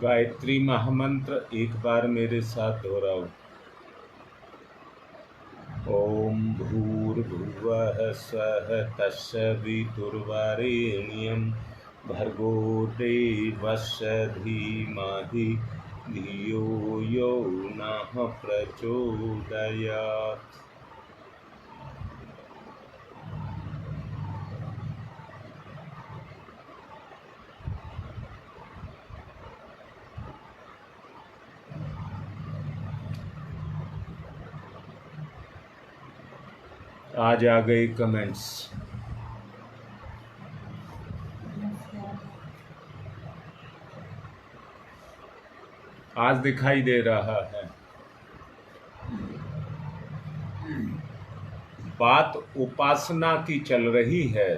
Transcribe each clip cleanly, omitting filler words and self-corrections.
गायत्री महामंत्र एक बार मेरे साथ दोहराओ। ओम भूर्भुवः स्वः तत्सवितुर्वरेण्यं भर्गो देवस्य धीमहि धियो यो नः प्रचोदयात्। आज आ गए कमेंट्स। आज दिखाई दे रहा है। बात उपासना की चल रही है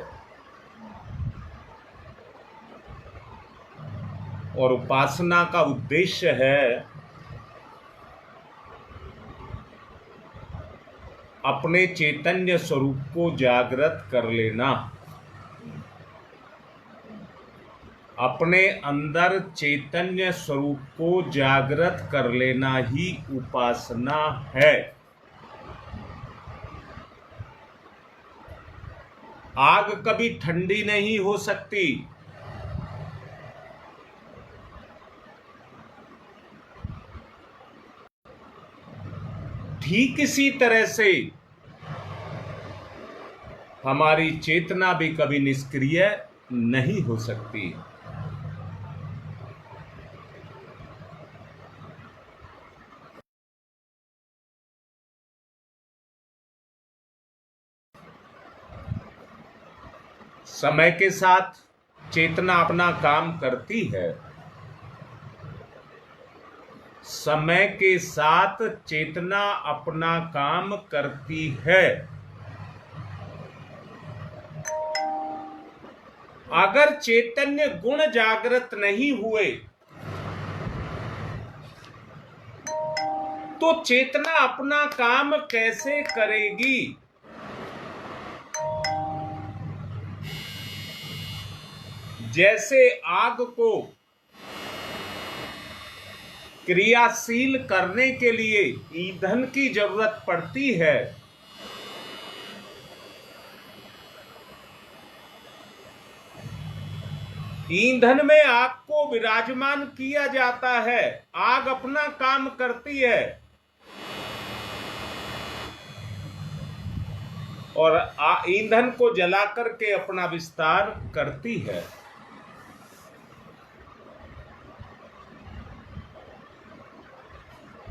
और उपासना का उद्देश्य है अपने चैतन्य स्वरूप को जागृत कर लेना। अपने अंदर चैतन्य स्वरूप को जागृत कर लेना ही उपासना है। आग कभी ठंडी नहीं हो सकती। ठीक इसी तरह से हमारी चेतना भी कभी निष्क्रिय नहीं हो सकती। समय के साथ चेतना अपना काम करती है। समय के साथ चेतना अपना काम करती है। अगर चैतन्य गुण जागृत नहीं हुए तो चेतना अपना काम कैसे करेगी? जैसे आग को क्रियाशील करने के लिए ईंधन की जरूरत पड़ती है, ईंधन में आग को विराजमान किया जाता है, आग अपना काम करती है और ईंधन को जला करके अपना विस्तार करती है।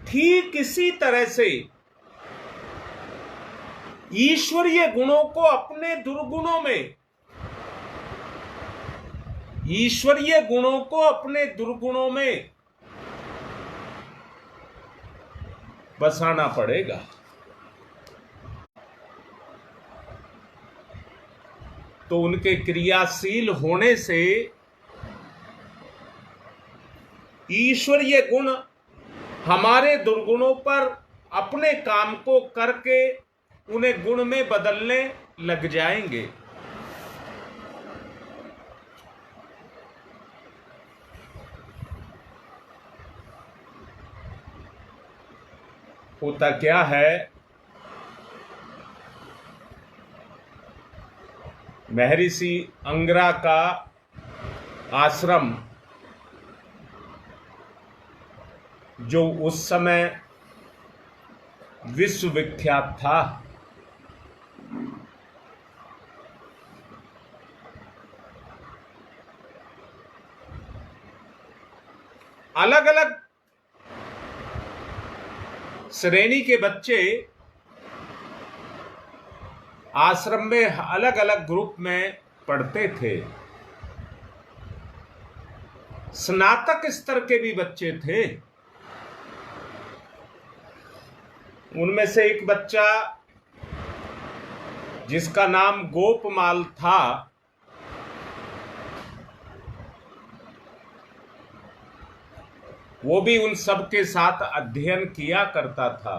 ठीक इसी तरह से ईश्वरीय गुणों को अपने दुर्गुणों में, ईश्वरीय गुणों को अपने दुर्गुणों में बसाना पड़ेगा। तो उनके क्रियाशील होने से ईश्वरीय गुण हमारे दुर्गुणों पर अपने काम को करके उन्हें गुण में बदलने लग जाएंगे। होता क्या है, महर्षि अंगिरा का आश्रम जो उस समय विश्वविख्यात था, अलग अलग श्रेणी के बच्चे आश्रम में अलग अलग ग्रुप में पढ़ते थे। स्नातक स्तर के भी बच्चे थे। उनमें से एक बच्चा जिसका नाम गोपमाल था, वो भी उन सब के साथ अध्ययन किया करता था।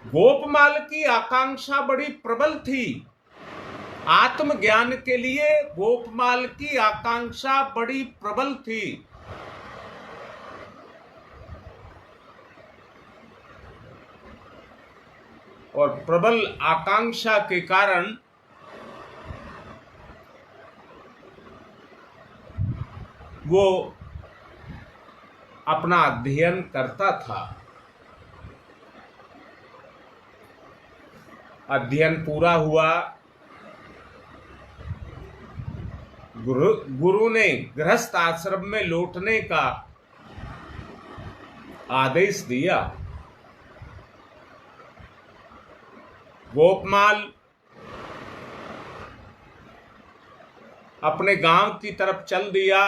गोपमाल की आकांक्षा बड़ी प्रबल थी आत्मज्ञान के लिए गोपमाल की आकांक्षा बड़ी प्रबल थी। और प्रबल आकांक्षा के कारण वो अपना अध्ययन करता था। अध्ययन पूरा हुआ, गुरु ने गृहस्थ आश्रम में लौटने का आदेश दिया। गोपमाल अपने गांव की तरफ चल दिया।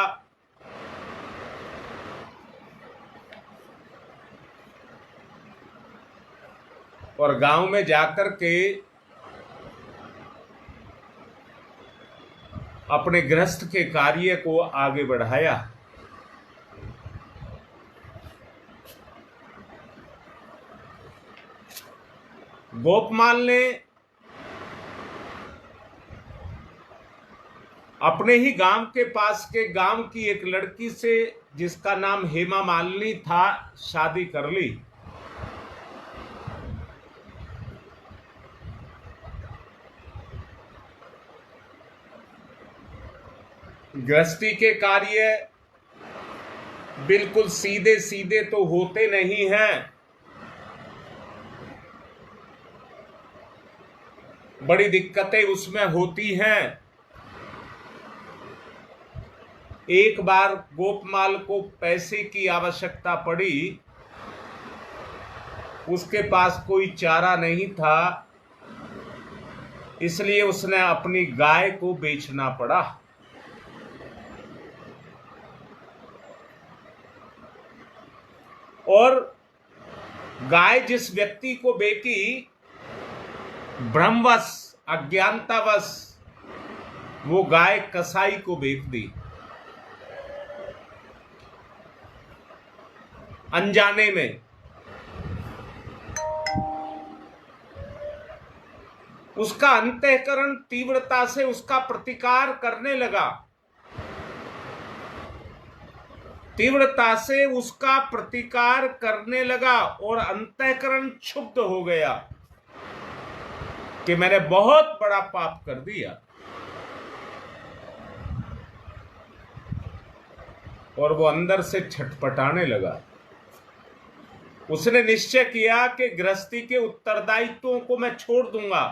और गांव में जाकर के अपने गृहस्थ के कार्य को आगे बढ़ाया। गोपमाल ने अपने ही गांव के पास के गांव की एक लड़की से, जिसका नाम हेमा मालिनी था, शादी कर ली। गृहस्थी के कार्य बिल्कुल सीधे सीधे तो होते नहीं हैं, बड़ी दिक्कतें उसमें होती हैं। एक बार गोपमाल को पैसे की आवश्यकता पड़ी, उसके पास कोई चारा नहीं था, इसलिए उसने अपनी गाय को बेचना पड़ा। और गाय जिस व्यक्ति को बेची, भ्रमवश, अज्ञानतावश वो गाय कसाई को बेच दी, अनजाने में। उसका अंतःकरण तीव्रता से उसका प्रतिकार करने लगा, तीव्रता से उसका प्रतिकार करने लगा और अंतःकरण क्षुब्ध हो गया कि मैंने बहुत बड़ा पाप कर दिया। और वो अंदर से छटपटाने लगा। उसने निश्चय किया कि गृहस्थी के उत्तरदायित्वों को मैं छोड़ दूंगा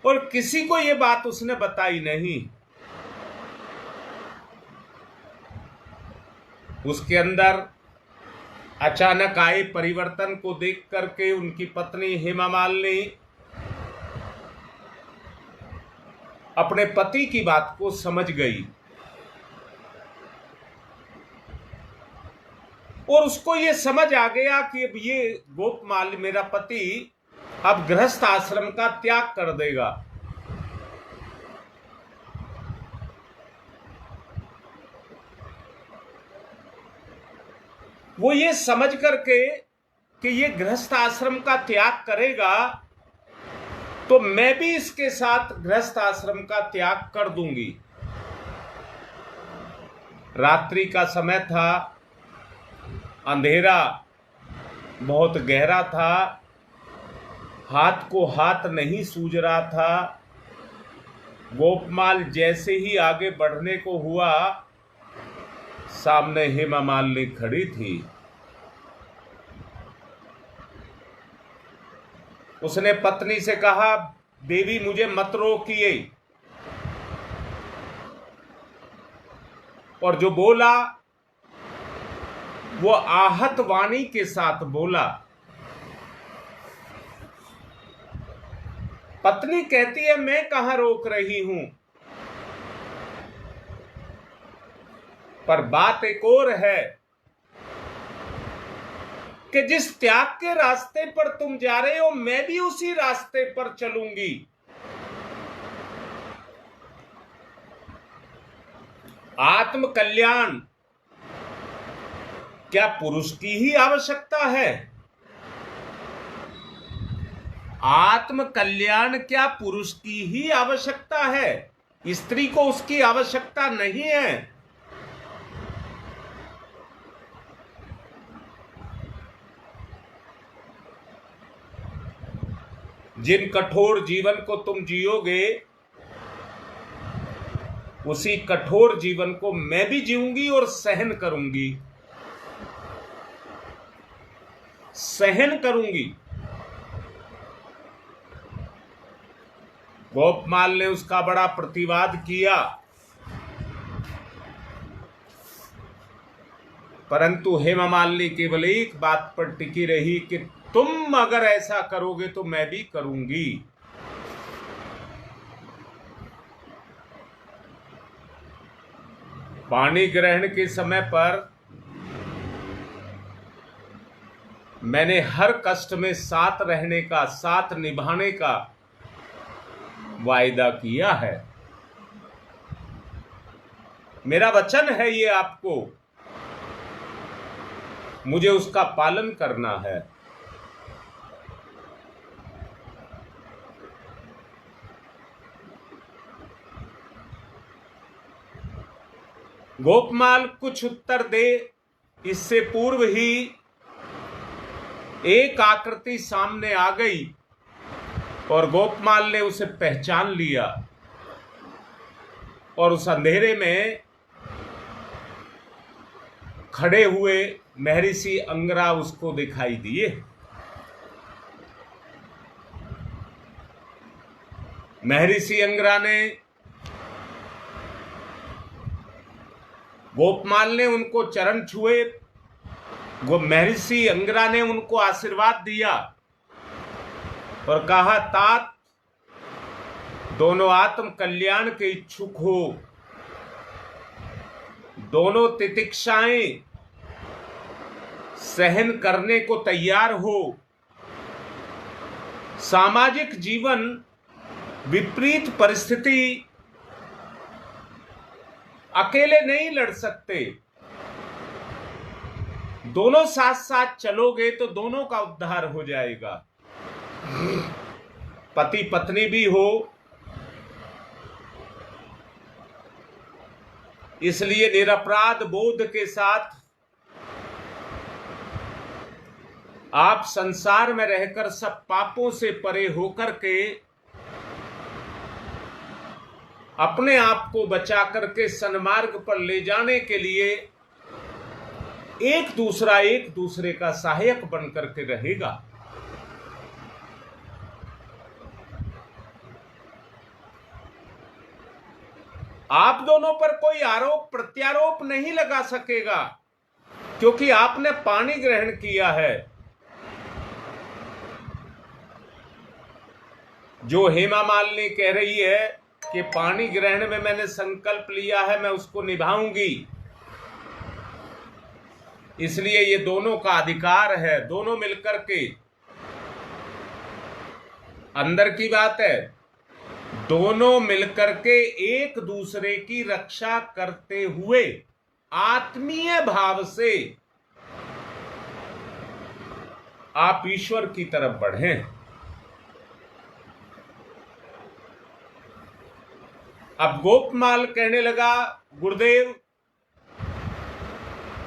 और किसी को ये बात उसने बताई नहीं। उसके अंदर अचानक आए परिवर्तन को देख करके उनकी पत्नी हेमा मालिनी अपने पति की बात को समझ गई और उसको ये समझ आ गया कि अब ये गोपमाल, मेरा पति, अब गृहस्थ आश्रम का त्याग कर देगा। वो ये समझ करके कि ये गृहस्थ आश्रम का त्याग करेगा तो मैं भी इसके साथ गृहस्थ आश्रम का त्याग कर दूंगी। रात्रि का समय था, अंधेरा बहुत गहरा था, हाथ को हाथ नहीं सूझ रहा था। गोपमाल जैसे ही आगे बढ़ने को हुआ, सामने हेमा मालिनी खड़ी थी। उसने पत्नी से कहा, देवी मुझे मत रोकिए। और जो बोला वो आहत वाणी के साथ बोला। पत्नी कहती है, मैं कहां रोक रही हूं, पर बात एक और है कि जिस त्याग के रास्ते पर तुम जा रहे हो, मैं भी उसी रास्ते पर चलूंगी। आत्म कल्याण क्या पुरुष की ही आवश्यकता है? आत्म कल्याण क्या पुरुष की ही आवश्यकता है? स्त्री को उसकी आवश्यकता नहीं है। जिन कठोर जीवन को तुम जियोगे, उसी कठोर जीवन को मैं भी जीऊंगी और सहन करूंगी, सहन करूंगी। गोपमाल ने उसका बड़ा प्रतिवाद किया, परंतु हेमा मालिनी केवल एक बात पर टिकी रही कि तुम अगर ऐसा करोगे तो मैं भी करूंगी। पानी ग्रहण के समय पर मैंने हर कष्ट में साथ रहने का, साथ निभाने का वायदा किया है। मेरा वचन है ये आपको, मुझे उसका पालन करना है। गोपमाल कुछ उत्तर दे, इससे पूर्व ही एक आकृति सामने आ गई और गोपमाल ने उसे पहचान लिया और उस अंधेरे में खड़े हुए महर्षि अंगरा उसको दिखाई दिए। महर्षि अंगरा ने, गोपमाल ने उनको चरण छुए, वो महर्षि अंगरा ने उनको आशीर्वाद दिया और कहा, तात दोनों आत्म कल्याण के इच्छुक हो, दोनों तितिक्षाएं सहन करने को तैयार हो। सामाजिक जीवन विपरीत परिस्थिति अकेले नहीं लड़ सकते, दोनों साथ साथ चलोगे तो दोनों का उद्धार हो जाएगा। पति पत्नी भी हो, इसलिए निरपराध बोध के साथ आप संसार में रहकर सब पापों से परे होकर के अपने आप को बचा करके सन्मार्ग पर ले जाने के लिए एक दूसरे का सहायक बन करके रहेगा। आप दोनों पर कोई आरोप प्रत्यारोप नहीं लगा सकेगा, क्योंकि आपने पानी ग्रहण किया है। जो हेमा मालिनी कह रही है कि पानी ग्रहण में मैंने संकल्प लिया है, मैं उसको निभाऊंगी, इसलिए ये दोनों का अधिकार है। दोनों मिलकर के, अंदर की बात है, दोनों मिलकर के एक दूसरे की रक्षा करते हुए आत्मीय भाव से आप ईश्वर की तरफ बढ़ें। अब गोपमाल कहने लगा, गुरुदेव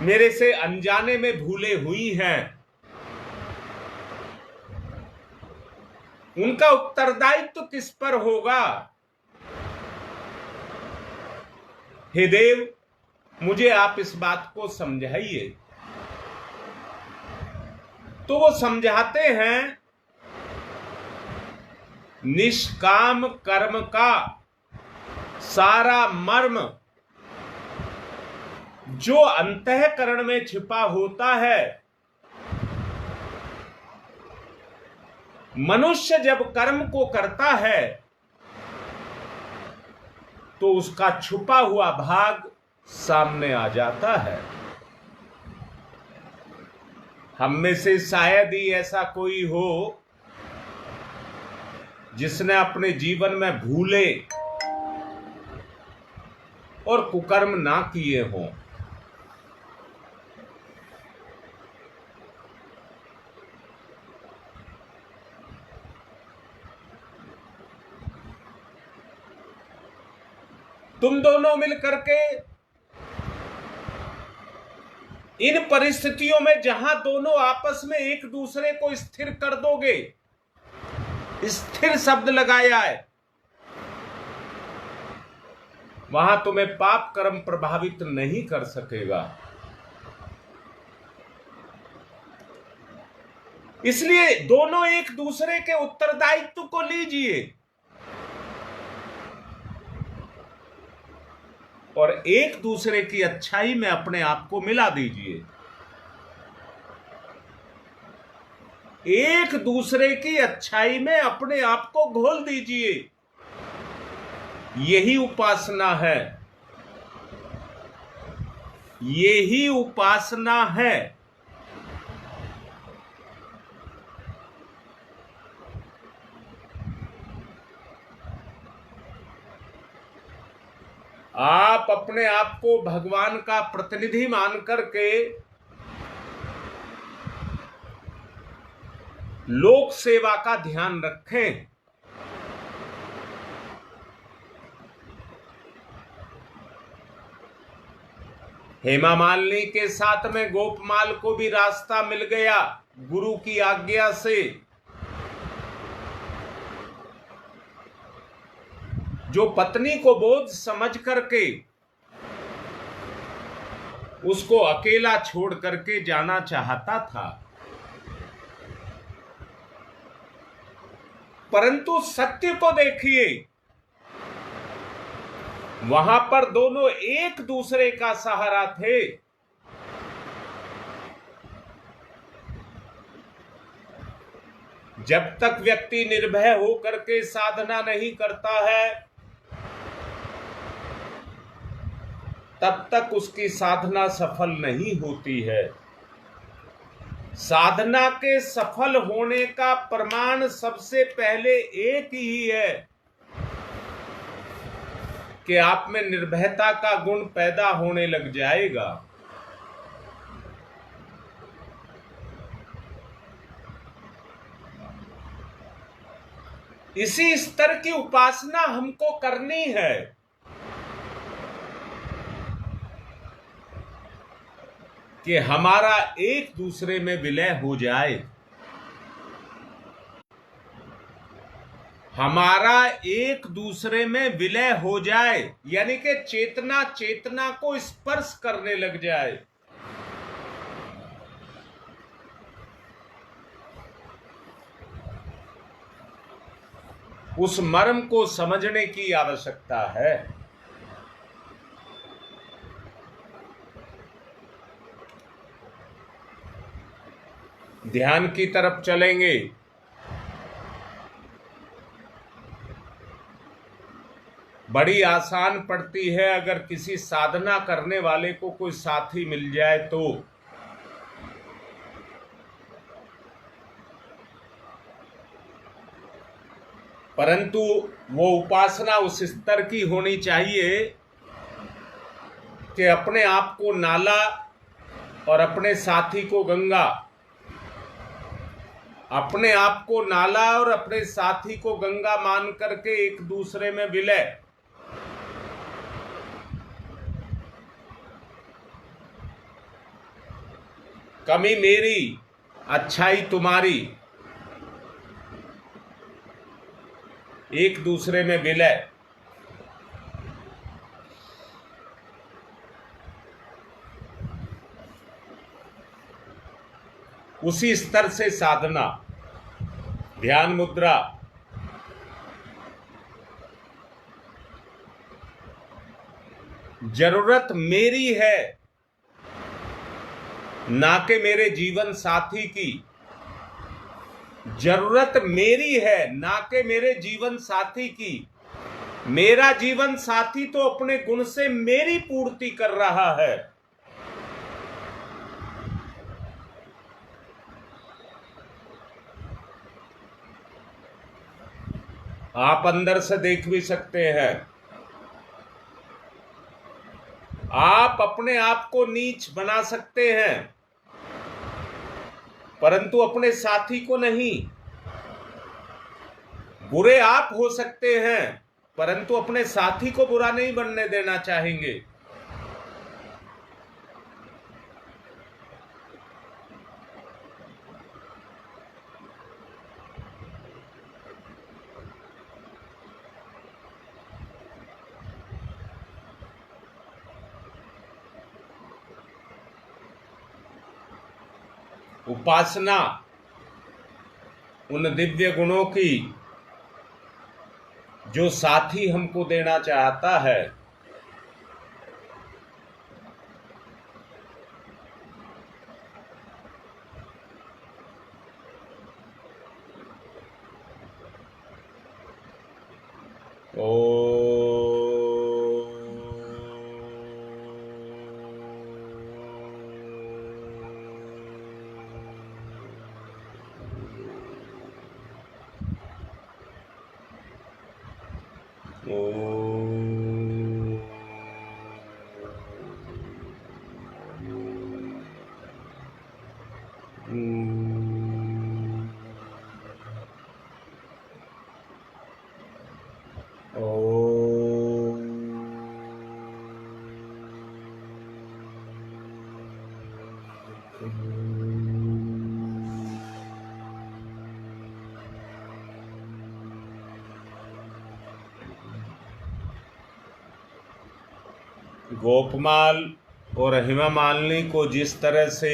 मेरे से अनजाने में भूले हुई हैं, उनका उत्तरदायित्व किस पर होगा? हे देव, मुझे आप इस बात को समझाइए। तो वो समझाते हैं, निष्काम कर्म का सारा मर्म जो अंतःकरण में छिपा होता है, मनुष्य जब कर्म को करता है तो उसका छुपा हुआ भाग सामने आ जाता है। हम में से शायद ही ऐसा कोई हो जिसने अपने जीवन में भूले और कुकर्म ना किए हों। तुम दोनों मिलकर के इन परिस्थितियों में जहां दोनों आपस में एक दूसरे को स्थिर कर दोगे, स्थिर शब्द लगाया है, वहां तुम्हें पाप कर्म प्रभावित नहीं कर सकेगा। इसलिए दोनों एक दूसरे के उत्तरदायित्व को लीजिए और एक दूसरे की अच्छाई में अपने आप को मिला दीजिए। एक दूसरे की अच्छाई में अपने आप को घोल दीजिए। यही उपासना है, यही उपासना है। आप अपने आप को भगवान का प्रतिनिधि मान करके लोक सेवा का ध्यान रखें। हेमा मालिनी के साथ में गोपमाल को भी रास्ता मिल गया गुरु की आज्ञा से। जो पत्नी को बोझ समझ करके उसको अकेला छोड़ करके जाना चाहता था, परंतु सत्य को देखिए, वहां पर दोनों एक दूसरे का सहारा थे। जब तक व्यक्ति निर्भय होकर के साधना नहीं करता है, तब तक उसकी साधना सफल नहीं होती है। साधना के सफल होने का प्रमाण सबसे पहले एक ही है कि आप में निर्भयता का गुण पैदा होने लग जाएगा। इसी स्तर की उपासना हमको करनी है। कि हमारा एक दूसरे में विलय हो जाए, हमारा एक दूसरे में विलय हो जाए, यानी कि चेतना चेतना को स्पर्श करने लग जाए। उस मर्म को समझने की आवश्यकता है। ध्यान की तरफ चलेंगे। बड़ी आसान पड़ती है अगर किसी साधना करने वाले को कोई साथी मिल जाए तो। परंतु वो उपासना उस स्तर की होनी चाहिए कि अपने आप को नाला और अपने साथी को गंगा, अपने आप को नाला और अपने साथी को गंगा मान करके एक दूसरे में विलय। कमी मेरी, अच्छाई तुम्हारी, एक दूसरे में विलय। उसी स्तर से साधना, ध्यान मुद्रा। जरूरत मेरी है ना कि मेरे जीवन साथी की। जरूरत मेरी है ना कि मेरे जीवन साथी की। मेरा जीवन साथी तो अपने गुण से मेरी पूर्ति कर रहा है। आप अंदर से देख भी सकते हैं। आप अपने आप को नीच बना सकते हैं, परंतु अपने साथी को नहीं। बुरे आप हो सकते हैं, परंतु अपने साथी को बुरा नहीं बनने देना चाहेंगे। उपासना उन दिव्य गुणों की जो साथी हमको देना चाहता है, गोपमाल और हेमा मालिनी को जिस तरह से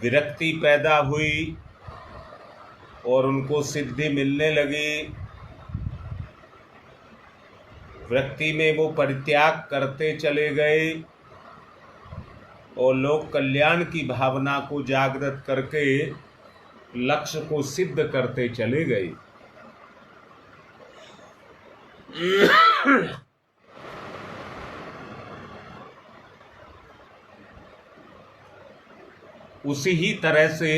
विरक्ति पैदा हुई और उनको सिद्धि मिलने लगी, विरक्ति में वो परित्याग करते चले गए और लोक कल्याण की भावना को जागृत करके लक्ष्य को सिद्ध करते चले गए। उसी ही तरह से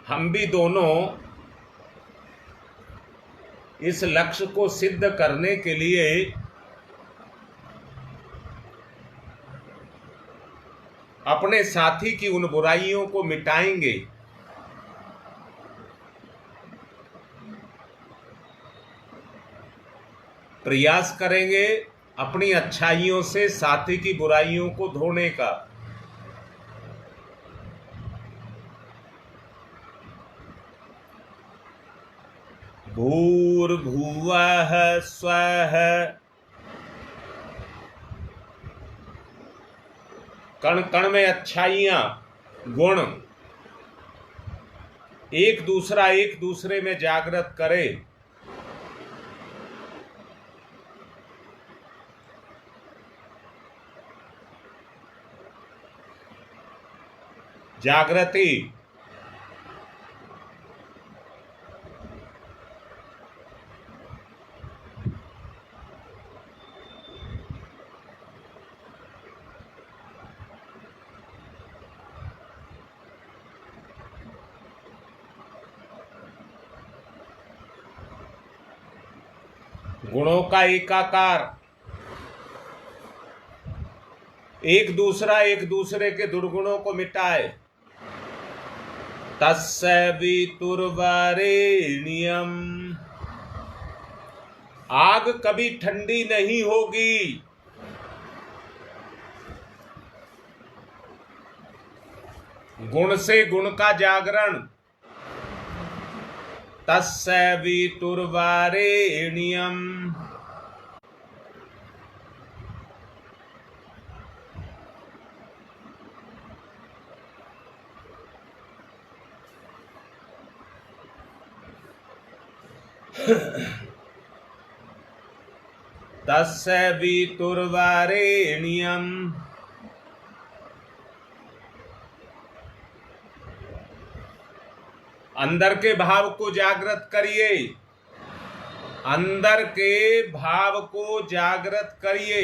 हम भी दोनों इस लक्ष्य को सिद्ध करने के लिए अपने साथी की उन बुराइयों को मिटाएंगे। प्रयास करेंगे अपनी अच्छाइयों से साथी की बुराइयों को धोने का। भूर्भुवः स्वः, कण कण में अच्छाइयां गुण एक दूसरे में जागृत करे। जागृति गुणों का एकाकार, एक दूसरे के दुर्गुणों को मिटाए। तस्य वितुर्वरेण्यम, आग कभी ठंडी नहीं होगी। गुण से गुण का जागरण। तस्य वितुर्वरेण्यम, तस्य वितुर्वरेण्यम, अंदर के भाव को जागृत करिए, अंदर के भाव को जागृत करिए।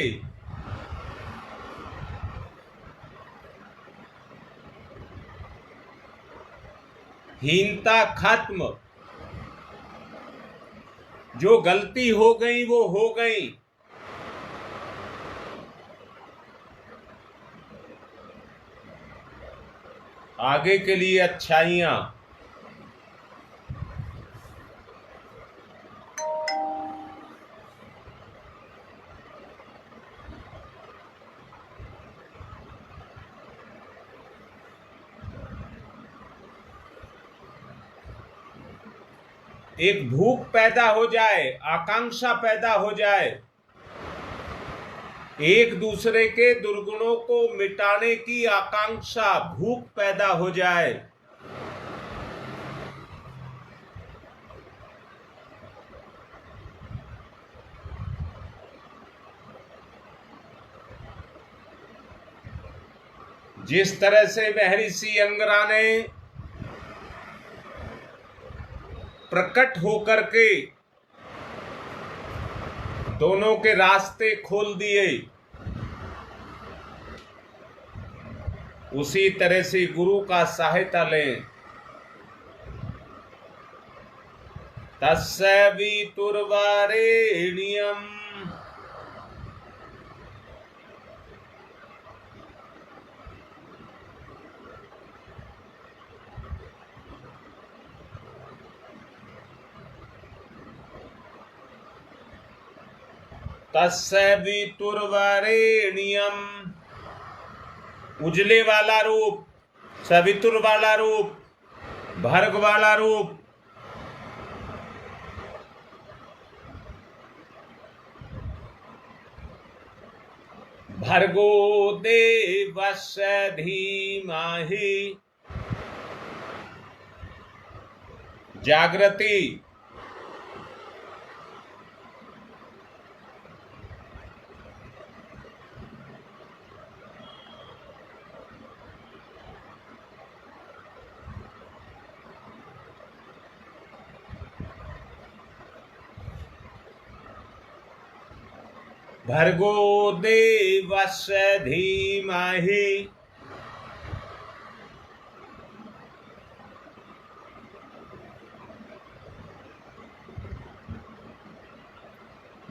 हीनता खत्म। जो गलती हो गई वो हो गई। आगे के लिए अच्छाइयां एक भूख पैदा हो जाए, आकांक्षा पैदा हो जाए, एक दूसरे के दुर्गुणों को मिटाने की आकांक्षा, भूख पैदा हो जाए, जिस तरह से महर्षि अंगरा ने प्रकट होकर के दोनों के रास्ते खोल दिए, उसी तरह से गुरु का सहायता लें। तस्य वितुर्वरेण्यम् तस्य वितुर्वरेण्यम्, उजले वाला रूप, सवितुर वाला रूप, भर्ग वाला रूप, भर्गो देवस्य धीमहि, जागृति, भर्गो देवस्य धीमहि,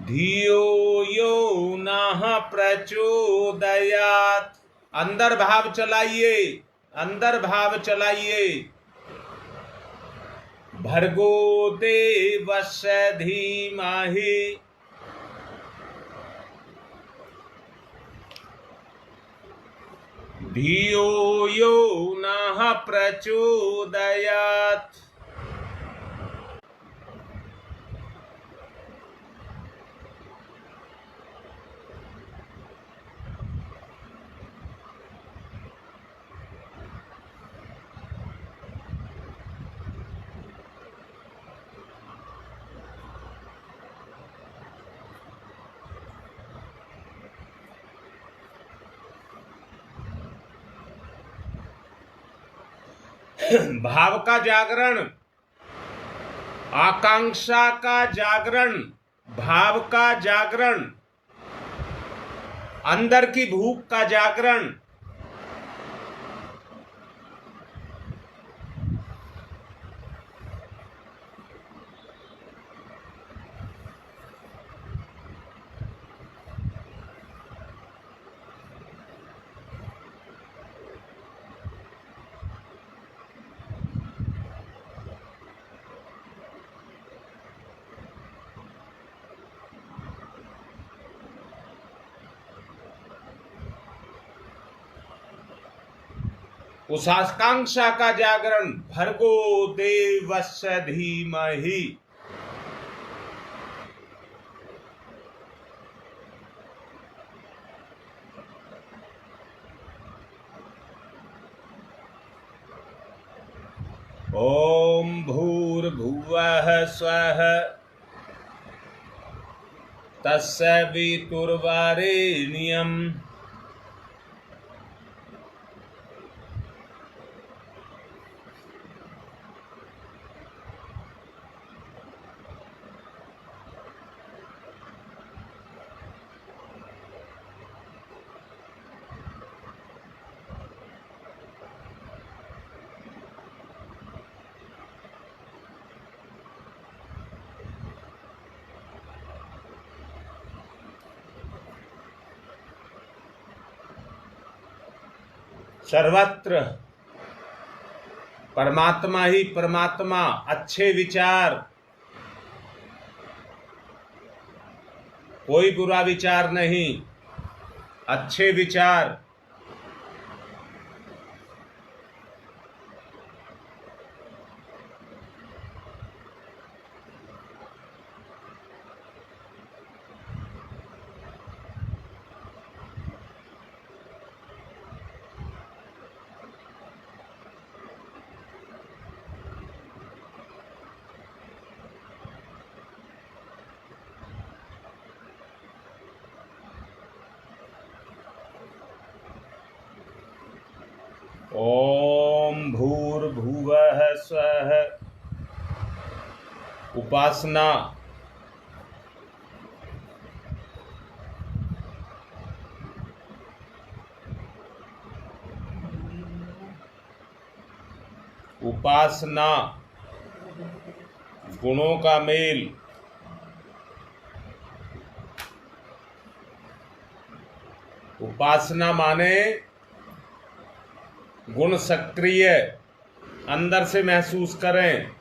धियो यो नः प्रचोदयात्। अंदर भाव चलाइए, अंदर भाव चलाइए। भर्गो देवस्य धीमहि, धियो यो नः प्रचोदयात्। भाव का जागरण, आकांक्षा का जागरण, भाव का जागरण, अंदर की भूख का जागरण, उस आकांक्षा का जागरण। भर्गो देवस्य धीमहि, ओम भूर्भुवः स्वः तस्य वितुर्वरेण्यम् सर्वत्र परमात्मा ही परमात्मा, अच्छे विचार, कोई बुरा विचार नहीं, अच्छे विचार। स्वः। उपासना उपासना गुणों का मेल। उपासना माने गुण सक्रिय अंदर से महसूस करें।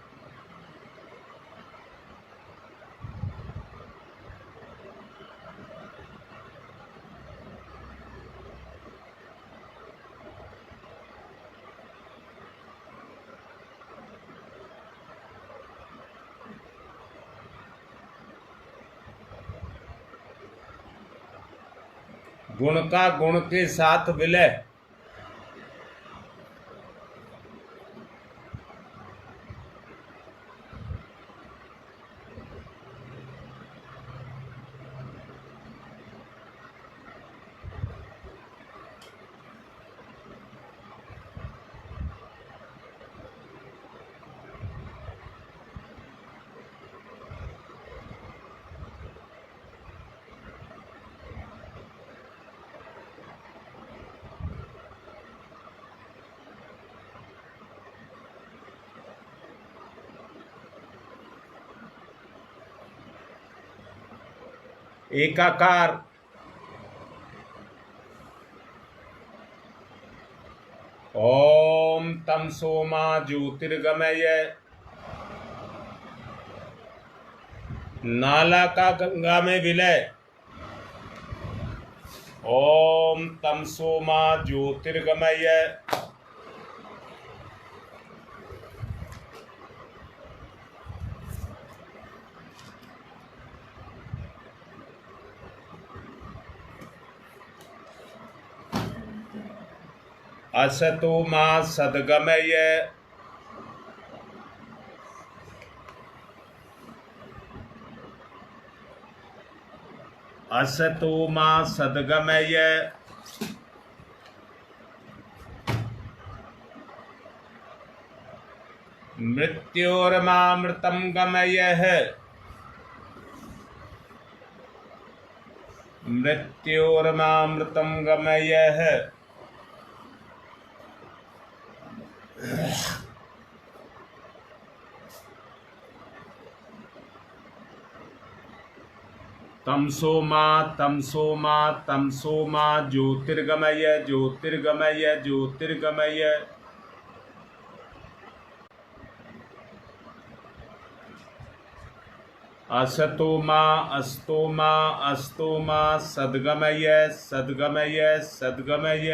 गुण का गुण के साथ विलय। एकाकार ओम तम सोमा ज्योतिर्गमय। नाला का गंगा में विलय। ओम तम सोमा ज्योतिर्गमय। असतो मा सद्गमय। असतो मा सद्गमय। मृत्योर्मामृतं गमयः। मृत्योर्मामृतं गमयः। तमसो मा ज्योतिर्गमय ज्योतिर्गमय ज्योतिर्गमय। असतो मा सद्गमय सद्गमय सद्गमय।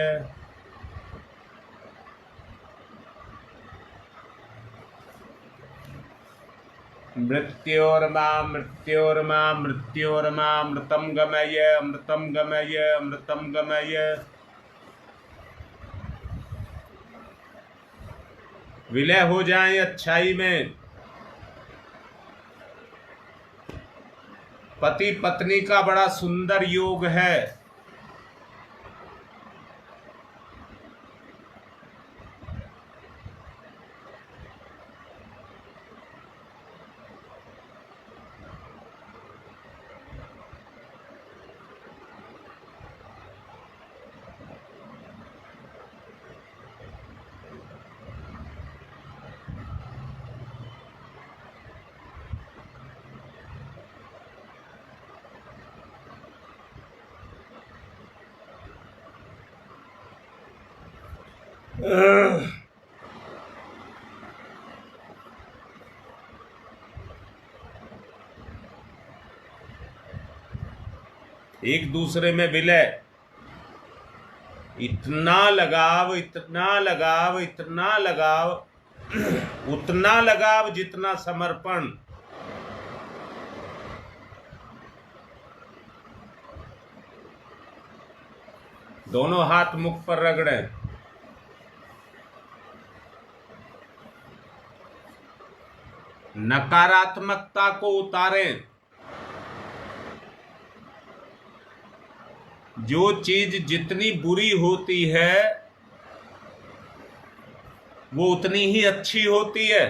मृत्योर्मा अमृतं गमय अमृतं गमय अमृतं गमय। विलय हो जाएं अच्छाई में। पति पत्नी का बड़ा सुंदर योग है। एक दूसरे में विलय। इतना लगाव इतना लगाव इतना लगाव, उतना लगाव जितना समर्पण। दोनों हाथ मुख पर रगड़ें। नकारात्मकता को उतारें। जो चीज जितनी बुरी होती है वो उतनी ही अच्छी होती है,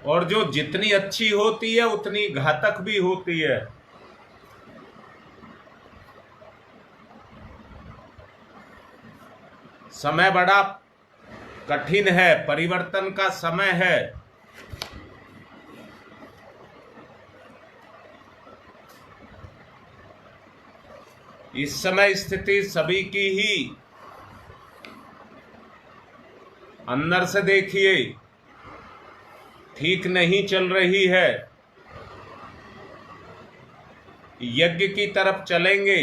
और जो जितनी अच्छी होती है उतनी घातक भी होती है। समय बड़ा कठिन है, परिवर्तन का समय है। इस समय स्थिति सभी की ही अंदर से देखिए ठीक नहीं चल रही है। यज्ञ की तरफ चलेंगे,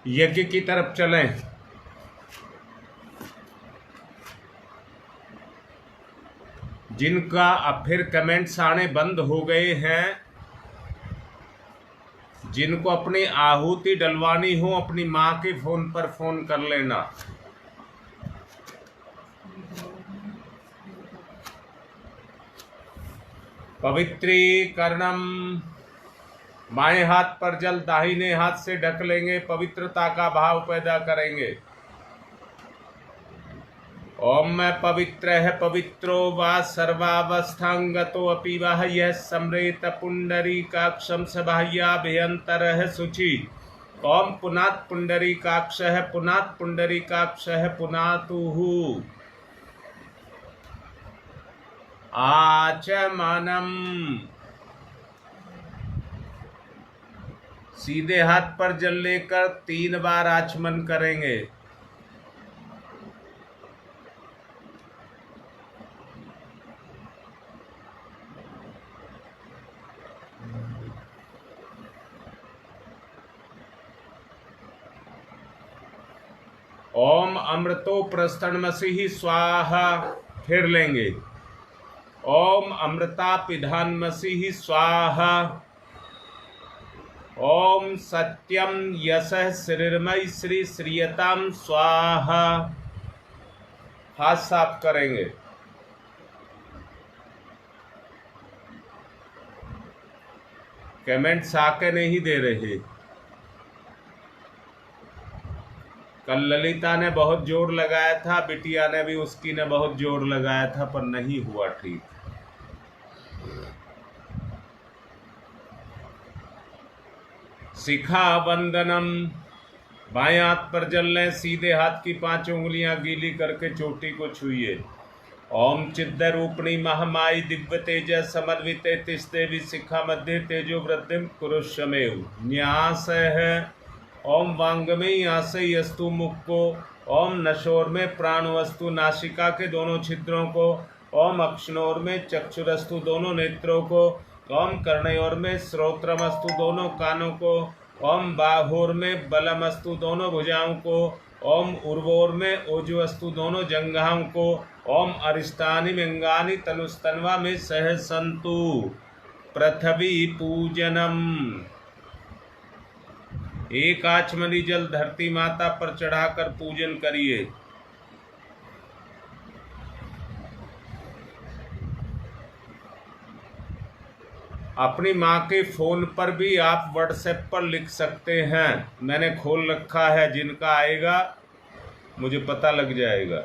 यज्ञ की तरफ चलें। जिनका अब फिर कमेंट्स आने बंद हो गए हैं, जिनको अपनी आहुति डलवानी हो अपनी माँ के फोन पर फोन कर लेना। पवित्रीकरणम, बाएं हाथ पर जल दाहिने हाथ से ढक लेंगे, पवित्रता का भाव पैदा करेंगे। ओम मैं पवित्र है पवित्रो वा सर्वावस्थांगतो अपि वह यह सम्रेत पुंडरीकाक्षम सबाह्याभ्यंतर है शुचि। ओम पुनात् पुंडरीकाक्ष है पुनात् पुंडरीकाक्ष है पुनातुहु। आचमनम, सीधे हाथ पर जल लेकर 3 बार आचमन करेंगे। ओम अमृतो प्रस्तनमसि स्वाहा, फिर लेंगे। ओम अमृता पिधानमसि स्वाहा। ओम सत्यम यशः श्रीर्मय श्री श्रीयताम स्वाहा। हाथ साफ करेंगे। कमेंट्स आके नहीं दे रहे। कल ललिता ने बहुत जोर लगाया था, बिटिया ने भी उसकी ने बहुत जोर लगाया था, पर नहीं हुआ ठीक। शिखा वंदनम, बाएं हाथ पर जल लें, सीधे हाथ की 5 उंगलियां गीली करके चोटी को छुइए। ओम चिद्ध रूपणी महामाई दिव्य तेज समन्विते तिस्देवी शिखा मध्य तेजो वृद्धि कुरुष्यमेव। न्यास है। ओम वांग में आशय अस्तु मुख को। ओम नशोर में प्राण वस्तु नासिका के दोनों छिद्रों को। ओम अक्षनोर में चक्षुरस्तु दोनों नेत्रों को। ओम कर्णयोर में श्रोत्रमस्तु दोनों कानों को। ओम बाहोर में बलमस्तु दोनों भुजाओं को। ओम उर्वोर में ओजुअस्तु दोनों जंघाओं को। ओम अरिष्टानि मंगानि तनुस्तन्वा में सह संतु। पृथ्वी पूजनम, एक आचमनी जल धरती माता पर चढ़ाकर पूजन करिए। अपनी माँ के फोन पर भी आप व्हाट्सएप पर लिख सकते हैं, मैंने खोल रखा है। जिनका आएगा मुझे पता लग जाएगा।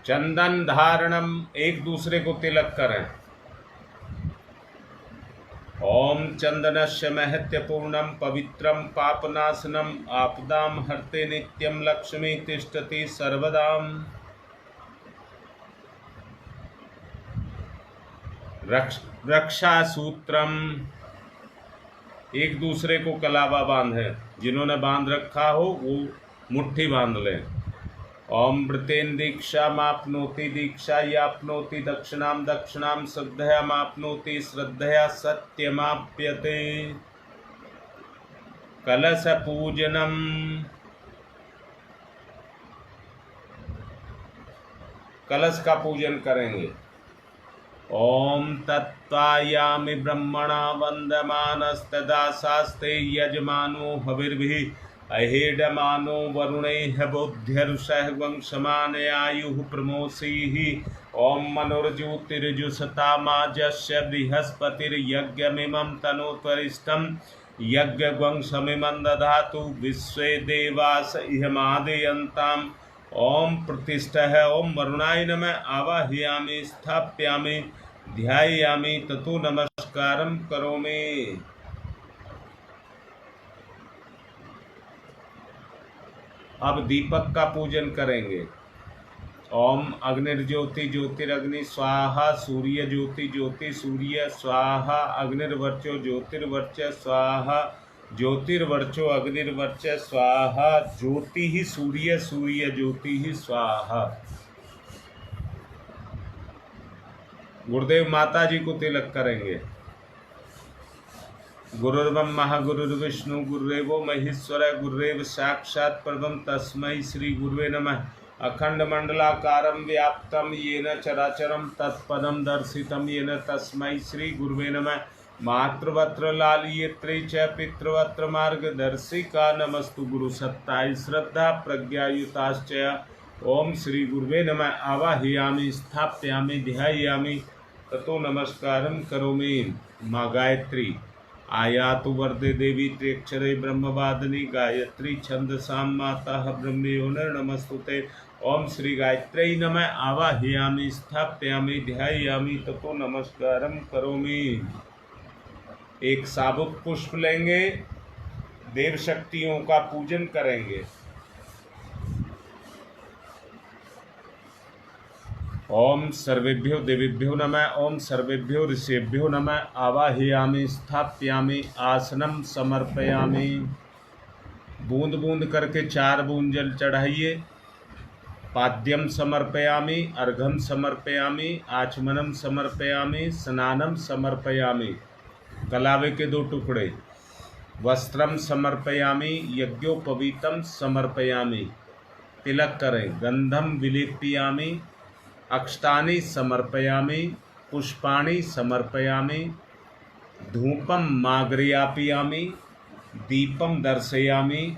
चंदन धारणम, एक दूसरे को तिलक करें। ओम चंदनस्य महत्यपूर्णम पवित्रम पापनाशनम आपदाम हरते नित्यम लक्ष्मी तिष्ठति सर्वदाम। रक्षा सूत्रम, एक दूसरे को कलावा बांधे। जिन्होंने बांध रखा हो वो मुट्ठी बांध लें। ओम वृतेन दीक्षामाप्नोति दीक्षायाप्नोति दक्षिणाम दक्षिणाम श्रद्धयामाप्नोति श्रद्धया सत्यमाप्यते। कलश पूजनम। कलश का पूजन करेंगे। ओम तत्त्वायामि ब्रह्मणा वन्दमानस्तदा शास्ते यजमानो हविर्भिः अहेडमानो वरुणैः बोध्यर्षः वंशमाने आयुः प्रमोषीः। ओम मनुर्ज्योतिर्जुषतामाजस्य बृहस्पतिर्यज्ञमिमं तनोत्वरिष्ठं यज्ञवंशमिमं दधातु विश्वे देवास इहमादयन्ताम्। ओम प्रतिष्ठः। ओम वरुणाय नमः। आवाहयामि स्थाप्यामि ध्यायामि ततो नमस्कारं करोमि। अब दीपक का पूजन करेंगे। ओम अग्निर्ज्योति ज्योतिरग्नि स्वाहा सूर्य ज्योति ज्योति सूर्य स्वाहा अग्निर्वर्चो ज्योतिर्वर्च स्वाहा ज्योतिर्वर्चो अग्निर्वर्च स्वाहा ज्योति ही सूर्य सूर्य ज्योति ही स्वाहा। गुरुदेव माता जी को तिलक करेंगे। गुरुर्ब्रह्मा गुरुर्विष्णु गुरुदेवो महेश्वर गुरुदेव साक्षात् परब्रह्म तस्मै श्री गुरुवे नमः। अखंड मंडलाकारं व्याप्तं येन चराचरं तत्पदं दर्शितं येन तस्मै श्री गुरुवे नमः। मातृवत्र लालियत्री च पितृवत्र मार्गदर्शिका नमस्तु गुरु सत्ताय श्रद्धा प्रज्ञायुताश्च। ओम श्री गुरुवे नमः। आवाहयामि स्थाप्यामि ध्यायामि ततो नमस्कारं करोमि। माँ गायत्री आयातु वरदे देवी त्र्यक्षरे ब्रह्मवादिनी गायत्री छंदसां माता ब्रह्मयोनिर् नमस्तुते। ओम श्री गायत्र्यै नमः। आवाहयामि स्थाप्यामि ध्यायामि ततो नमस्कारं करोमि। एक साबुत पुष्प लेंगे। देव शक्तियों का पूजन करेंगे। ओम सर्वेभ्यो देवीभ्यो नमः। ओम सर्वेभ्यो ऋषिभ्यो नमः। आवाहयामि स्थाप्यामि आसनम समर्पयामि। बूंद बूंद करके 4 बूंद जल चढ़ाइए। पाद्यम समर्पयामि अर्घम समर्पयामि आचमनम समर्पयामि स्नानम समर्पयामि। कलावे के 2 टुकड़े। वस्त्रम समर्पयामि यज्ञोपवीतम समर्पयामि। तिलक करें। गंधम विलेपयामि अक्षतानि समर्पयामि पुष्पाणि समर्पयामि। धूपम माग्रयापयामि दीपम दर्शयामि।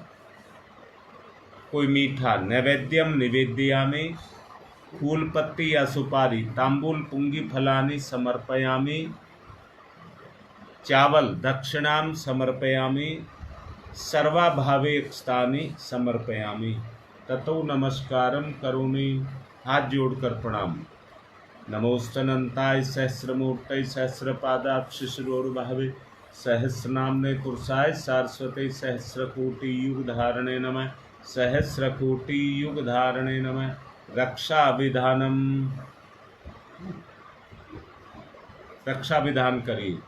कोई मीठा नैवेद्यम निवेदयामि। फूल पत्ती या सुपारी तांबूल पुंगी फलानि समर्पयामि। चावल दक्षिणां समर्पयामि। सर्वाभावे स्थानि समर्पयामि ततो नमस्कारं करोमि। हाथ जोड़कर प्रणाम। नमोस्तनंताय सहस्रमूर्तये सहस्रपादाक्षिशिरोर्भावे सहस्रनाम्ने पुरुषाय सारस्वते सहस्रकोटि युग धारणे नमः। सहस्रकोटि युग धारणे नमः। रक्षा विधान करिए।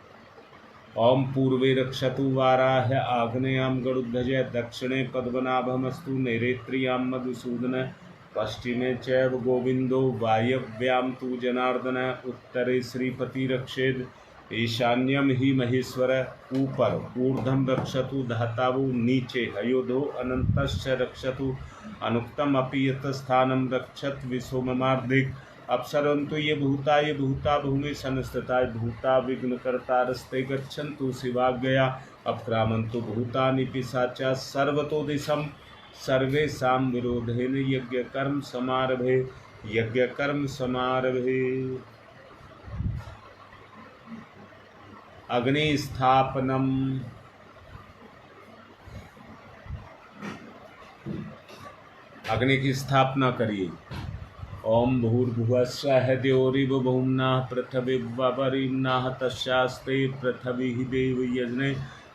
ओम पूर्वे रक्षतु वाराह आग्नेयां गरुध्वज दक्षिणे पद्मनाभमस्तु नैरेत्र्यां मधुसूदन पश्चिमे चैव गोविंदो वायव्यां तु जनार्दन उत्तरे श्रीपति रक्षेद ईशान्यम ही महेश्वर। ऊपर ऊर्ध्वं रक्षतु धातावु नीचे हयोधो अनंतश्च रक्षतु अनुक्तम अपि यतस्थानं रक्षत विसोममार्धिक। अपसरन्तु ये भूता भूमि संस्थिताय भूता विघ्नकर्तारस्ते गच्छन्तु शिवाज्ञया। अपक्रामन्तु भूतानि पिशाचा सर्वतो दिशं सर्वेषां विरोधेन यज्ञकर्म समारभे। अग्निस्थापनम। अग्नि की स्थापना करिए। ओम भूर्भुवस्सुः द्यौरिव भूम्ना पृथिवीवरिम्नाः तस्यास्ते पृथिवी देवयज्ञे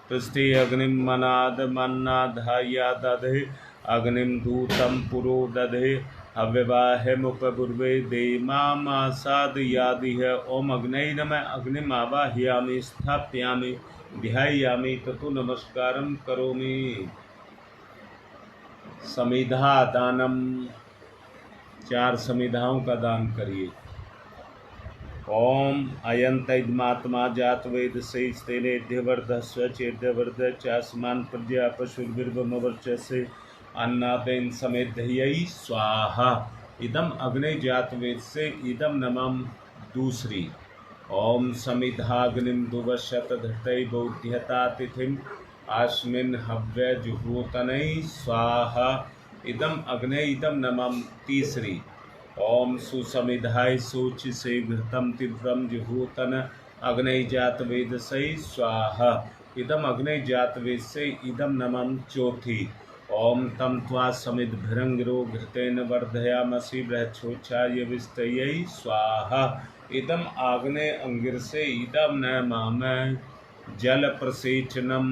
पृष्ठे अग्निं मन्नादमन्नाधाया दधे अग्निं दूतं पुरो दधे हव्यवाहमुपपूर्वे देमासादयादिह। ओम अग्नये नमः। अग्निम् आवाहयामि स्थापयामि ध्यायामि ततो नमस्कारं करोमि। समिधा दानम, 4 समिधाओं का दान करिए। ओम अयंत इदमात्मा जात वेद से स्तेनेध्यवर्धस्व चेद्यवर्ध चास्मान प्रज्ञा पशुर्भिर्वमवर्चसे अन्नादेन समेध्ययी स्वाहा। इदम अग्नि जात वेद से इदम नमम दूसरी। ओम समिधाग्निम दुवशत धृतै बौध्यता तिथिम आस्मिन हव्य जुहोतनै स्वाहा। इदम अग्नि इदम नमम तीसरी। ओम सुसमिधाय सोच से घृतम तीव्रम जुहोतन अग्नि जात वेद से स्वाहा। इदम अग्नि जात वेद से इदम नमम चौथी। ओम तम त्वा समिद्भिरंगिरो घृतेन वर्धयामसि बृहच्छोच्छाय विस्तयै स्वाहा। इदम आग्ने अंगिर से इदम नमाम जल प्रसेचनम।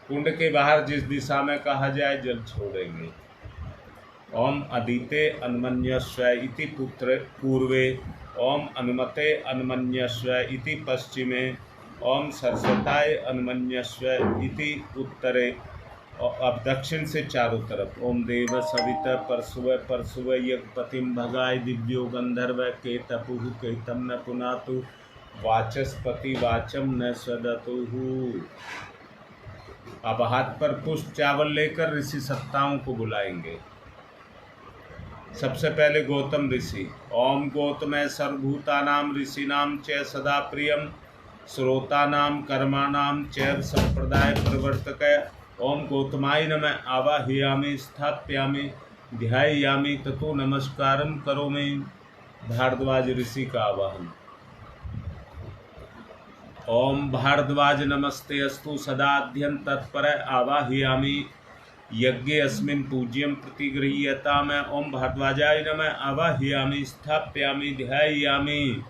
कुंड के बाहर जिस दिशा में कहा जाए जल छोड़ेंगे। ओम अदिते अन्मन्यस्व इति पुत्र पूर्वे। ओम अनुमते अन्मन्यस्व इति पश्चिमे। ओम सरस्वताय अन्मन्यस्व इति उत्तरे। अब दक्षिण से चारों तरफ। ओम देव सवित परसुव परसुव यज्ञपतिम भगाय दिव्यो गंधर्व के तपुः केतम न पुनातु वाचस्पति वाचम न स्वदतुः। अब हाथ पर पुष्प चावल लेकर ऋषि सत्ताओं को बुलाएंगे। सबसे पहले गौतम ऋषि। ओम गौतम सर्वभूतानाम ऋषिनाम च सदा प्रियम श्रोतानाम कर्माणाम च संप्रदाय प्रवर्तक। ओम गौतमाय नमः आवाहयामि स्थापयामि ध्यायामि ततो नमस्कारम करोमि। भारद्वाज ऋषि का आवाहन। ओम भारद्वाज नमस्ते अस्तु सदाध्यं तत्पर आवाहयामि यज्ञे अस्मिन् पूज्यं प्रतिगृह्यताम्। ओम भारद्वाजाय नमः आवाहयामि स्थापयामि ध्यायामि।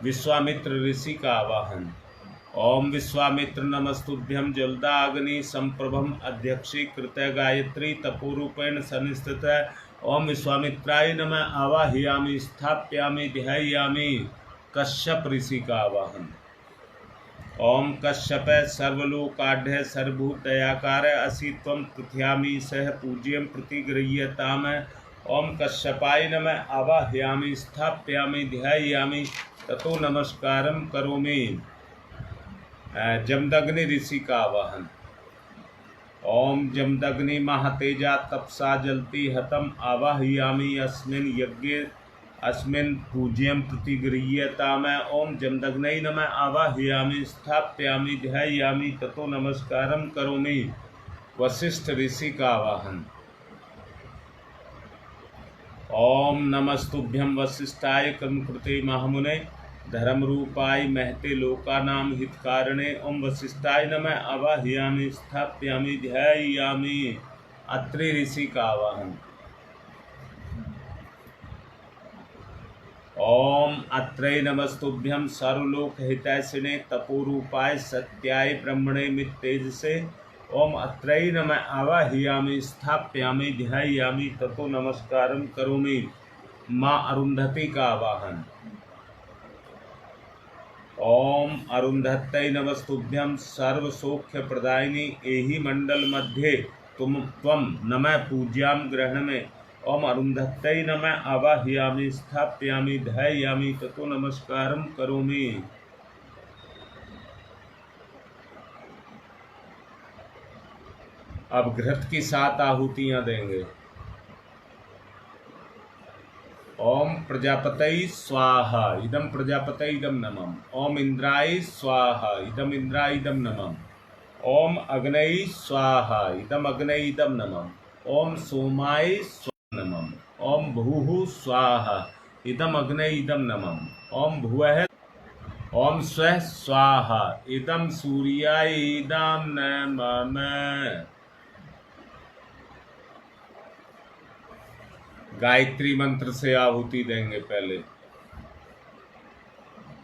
विश्वामित्र ऋषि का आवाहन। ओम विश्वामित्र नमस्तुभ्यं जलदाग्नि संप्रभम अध्यक्षीकृत गायत्री तपोरूपेण सन्निस्थित। ओम विश्वामित्राय नमः आवाहयामि स्थापयामि ध्यायामि। कश्यप ऋषि का आवाहन। ओम कश्यप सर्वलोकाढ्य सर्वभूतयाकार असि त्वं पृथ्यामि सह पूज्यं प्रतिगृह्यताम्। ओम कश्यपाय नमः आवाहयामि स्थापयामि ध्यायामि ततो नमस्कारं करोमि। जमदग्नि ऋषि का आवाहन। ओम जमदग्नि महातेजा तपसा जलति हतम आवाहयामि अस्मिन् यज्ञे अस्मिन् पूज्यं प्रतिगृह्यताम्। ओम जमदग्नै नमः आवाहयामि स्थापयामि ध्यायामि ततो नमस्कारं करोमि। वशिष्ठ ऋषि का आवाहन। ओम नमस्तुभ्यं वसिष्ठाय कर्मकृते महामुने धर्मरूपाय महते लोकानां हितकारणे। ओम वसिष्ठाय नमः आवाहयामि स्थापयामि ध्यायामि। अत्रि ऋषि का आवाहन। ओम अत्रै नमस्तुभ्यं सर्वलोकहितैषिणे तपोरूपाय सत्याय ब्रह्मणे मित्तेजसे। ओम अत्रै नमः आवाहयामि स्थापयामि ध्यायामि ततो नमस्कारं करोमि। माँ अरुंधति का आवाहन। ओम अरुंधत्यै नमस्तुभ्यं सर्वसौख्यप्रदायिनी एहि मंडल मध्ये त्वं नमः पूज्यां ग्रहण में। ओम अरुंधत्यै नमः आवाहयामि स्थापयामि ध्यायामि ततो नमस्कारं करोमि। अब घृत की 7 आहुतियां देंगे। ओम प्रजापतये स्वाहा इदम प्रजापतये इदम नमः। ओम इंद्राय स्वाहा इदम इंद्राय इदम नमः। ओम अग्नये स्वाहा इदम अग्नये इदम नमः। ओम सोमाय स्वाहा नमः। ओम भूः स्वाहा इदम अग्नये इदम नमः। ओम भुवः। ओम स्वः स्वाहा इदम सूर्याय इदम नमः। गायत्री मंत्र से आहुति देंगे पहले।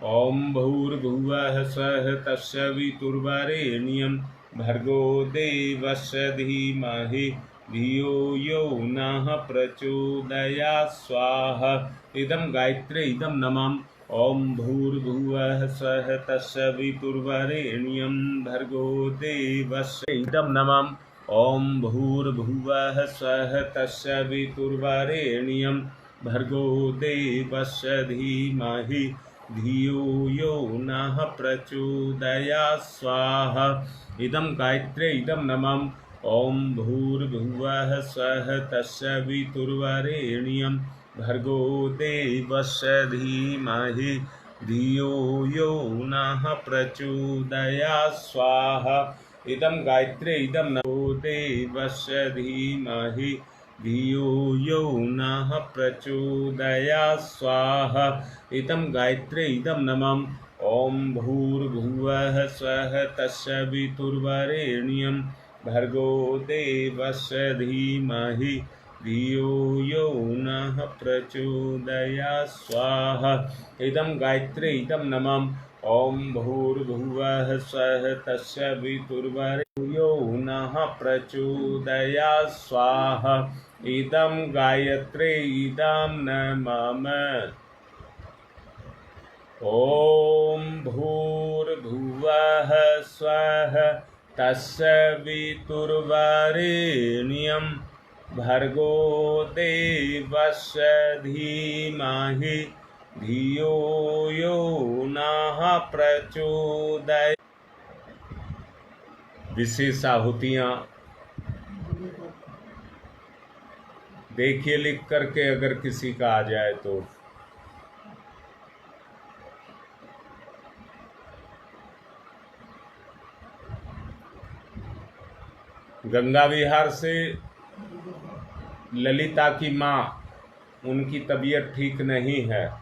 ओम भूर्भुवः स्वः तत्सवितुर्वरेण्यं भर्गो देवस्य धीमहि धियो यो नः प्रचोदयात् स्वाहा। इदम गायत्री इदम नमः। ओम भूर्भुवः स्वः तत्सवितुर्वरेण्यं भर्गो देवस्य इदम नमः। ओम भूर्भुवः स्वः तत्सवितुर्वरेण्यं भर्गो देवस्य धीमहि धियो यो नः प्रचोदयात् स्वाहा। इदं गायत्रे इदं नमः। ओम भूर्भुवः स्वः तत्सवितुर्वरेण्यं भर्गो देवस्य धीमहि धियो यो नः प्रचोदयात् स्वाहा। इदं गायत्रे इदं नमो देवस्य धीमहि धियो यो नः प्रचोदयात् स्वाहा। इदं गायत्रे इदं नमः। ओम भूर्भुवः स्वः तत्सवितुर्वरेण्यं भर्गो देवस्य धीमहि धियो यो नः प्रचोदयात् स्वाहा। इदं गायत्रे इदं नमः। ओम भूर्भुवः स्वः तत्सवितुर्वरेण्यं यो नः प्रचोदयात् स्वाहा। इदं गायत्रे इदं नमः। ओम भूर्भुवः स्वः तत्सवितुर्वरेण्यं भर्गो देवस्य धीमहि धियो यो नः प्रचोदयात्। विशेष आहुतियाँ देखिए लिख करके, अगर किसी का आ जाए तो। गंगा विहार से ललिता की माँ, उनकी तबीयत ठीक नहीं है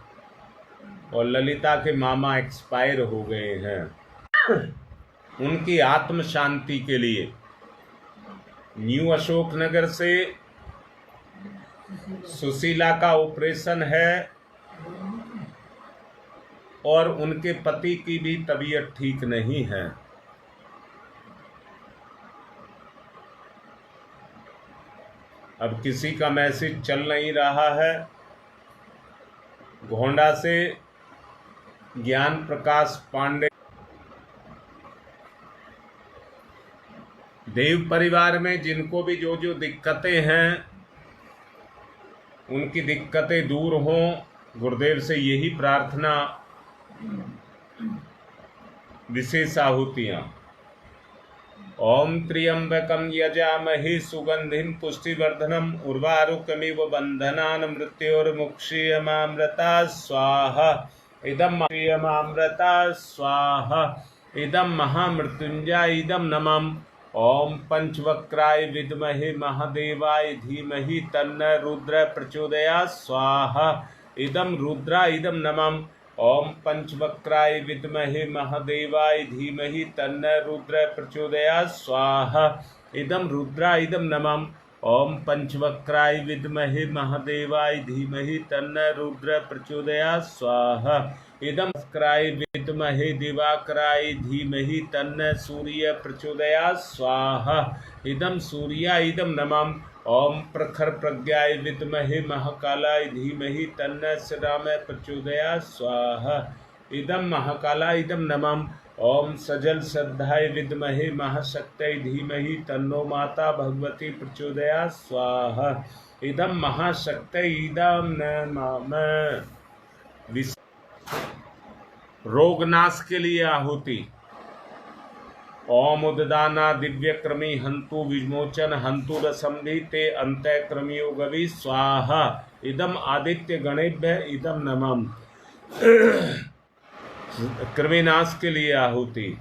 और ललिता के मामा एक्सपायर हो गए हैं। उनकी आत्म शांति के लिए न्यू अशोकनगर से सुशीला का ऑपरेशन है और उनके पति की भी तबीयत ठीक नहीं है। अब किसी का मैसेज चल नहीं रहा है। गोंडा से ज्ञान प्रकाश पांडे। देव परिवार में जिनको भी जो जो दिक्कतें हैं, उनकी दिक्कतें दूर हों, गुरुदेव से यही प्रार्थना। विशेष आहुतियाँ। ओम त्र्यंबकं यजामहे सुगंधिं पुष्टिवर्धनम् उर्वारुकमिव बन्धनान् मृत्योर्मुक्षीयमामृता स्वाहा। इदं मृत्युयमामृता स्वाहा। इदं महामृत्युंजय इदं नमः। ओम पंचवक्राय विद्महे महादेवाय धीमहि तन्न रुद्र प्रचोदयात् स्वाहा। इदं रुद्रा इदं नमः। ओम पंचवक्राय विद्महे महादेवाय धीमहि तन्न रुद्र प्रचोदयात् स्वाहा। इदं रुद्रा इदं नमः। ओम पंचवक्राय विद्महे महादेवाय धीमहि तन्न रुद्र प्रचोदयात् स्वाहा। इदं वक्राय विद्महे दिवाकराय धीमहि तन्न सूर्य प्रचोदयात् स्वाहा। इदं सूर्या इदं नमः। ओम प्रखर प्रज्ञाय विद्महे महाकालाय धीमहि तन्न श्रीराम प्रचोदयात् स्वाहा। इदं महाकालाय इदं नमः। ओम सजल श्रद्धाय विद्महे महाशक्त्यै धीमहि तन्नो माता भगवती प्रचोदयात् स्वाहा। इदं महाशक्त्यै इदं नमः। रोगनाश के लिए आहुति। ओम उददाना दिव्यक्रमी हंतु विमोचन हंतु रसंधि ते अंतक्रमियो गवि स्वाहा। इदम आदित्य गणेभ्य इदम नमः। कृमिनाश के लिए आहुति।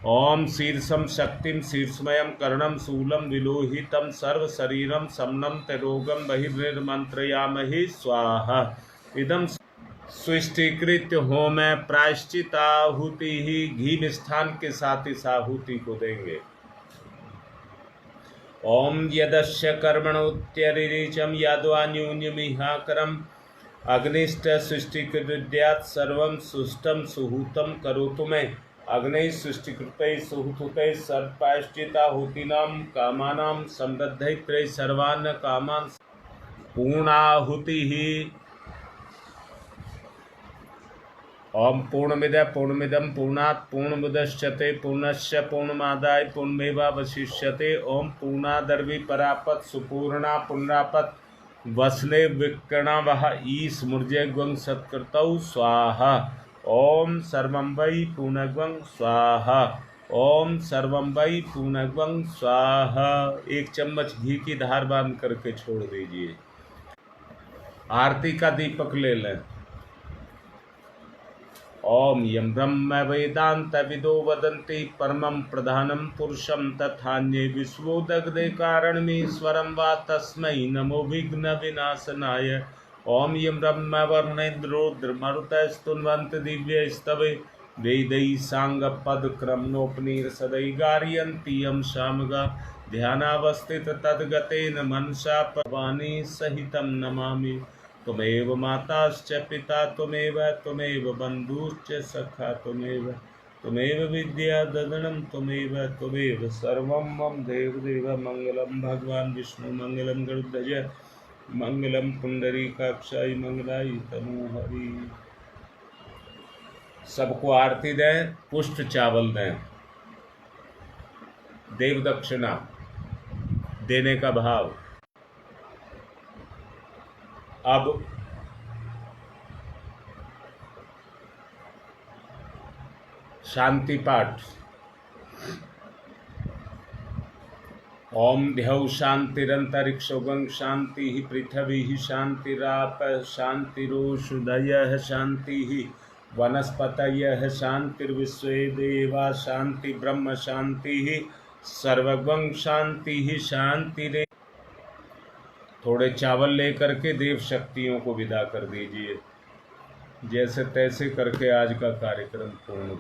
ओम शीर्षम शक्तिम शीर्षमयम कर्णम शूलम विलोहितम सर्व शरीरम समनम तरोगम बहिर्निर्मंत्रयामहि स्वाहा। इदम स्विष्टीकृत होम प्रायश्चित आहुति ही घी मिष्ठान के साथ इस आहुति को देंगे। ओम यदस्य कर्मणोत्यरिचम याद्वान्यून्यमिहाकरम अग्निष्ट सृष्टिकृद्यात् सर्वं सुष्टम सुहूतम करोतु मे। अग्नि सृष्टिकृतै सुहूतै सर्वपायश्चिताहुतीनां कामानां समृद्धै सर्वान् कामान् पूर्णाहुतिः। ओम पूर्णमिद पूर्णमिदम पूर्णात् पूर्णमुदच्यते पूर्णस्य पूर्णमादाय पूर्णमेवावशिष्यते। ओम पूर्णादर्वी परापत सुपूर्णा पुनरापत वसने विकर्णवः ईस्मृजयग्वं सत्कृतौ स्वाहा। ओम सर्वं वै पूर्णग्वं स्वाहा। ओम सर्वं वै पूर्णग्वं स्वाहा। 1 चम्मच घी की धार बांध करके छोड़ दीजिए। आरती का दीपक ले लें। ओम यं ब्रह्म वेदांत विदो वदन्ति परमं प्रधानं पुरुषं तथान्ये विश्वोदग्धे कारणमीश्वरं वा तस्मै नमो विघ्न विनाशनाय। ओम यं ब्रह्म वरुणेन्द्रोद्रमरुतस्तुन्वन्ति दिव्यैस्तवे वेदैः साङ्गपदक्रमणोपनिषदै गारयन्ति यं सामगा ध्यानावस्थित तद्गतेन मनसा भवानी सहितं नमामि। त्वमेव माताश्च पिता त्वमेव बन्धुश्च सखा त्वमेव विद्या ददनं त्वमेव सर्वं मम देवदेव। मंगलम भगवान विष्णु मंगलम गरुड़ध्वज मंगलम पुंडरीकाक्षाय मंगलाय तनोहरि। सबको आरती दें, पुष्ट चावल दें। देव दक्षिणा देने का भाव। अब शांति पाठ। ओम द्यौ शांतिरंतरिक्षोगं शांति पृथ्वी शांतिराप शांतिरोषधयः शांति वनस्पतयः शांतिर्विश्वे देवा शांति ब्रह्म शांति सर्वगं शांति शांति। थोड़े चावल लेकर के देव शक्तियों को विदा कर दीजिए। जैसे तैसे करके आज का कार्यक्रम पूर्ण।